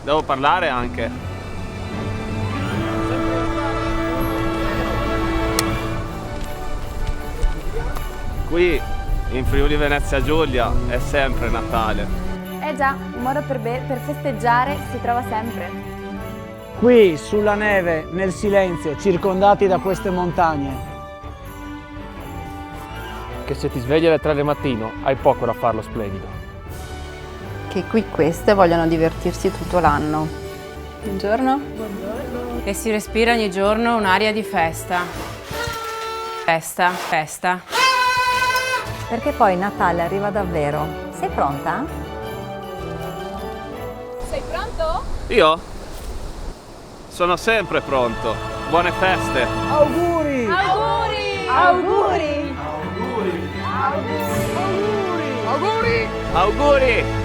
devo parlare anche. Qui in Friuli Venezia Giulia è sempre Natale. Eh già, un modo per festeggiare si trova sempre. Qui, sulla neve, nel silenzio, circondati da queste montagne. Che se ti svegli alle 3 del mattino hai poco da farlo splendido. Che qui queste vogliono divertirsi tutto l'anno. Buongiorno. E si respira ogni giorno un'aria di festa. Festa, festa. Perché poi Natale arriva davvero. Sei pronta? Sei pronto? Io sono sempre pronto. Buone feste. Auguri! Auguri! Auguri! Auguri!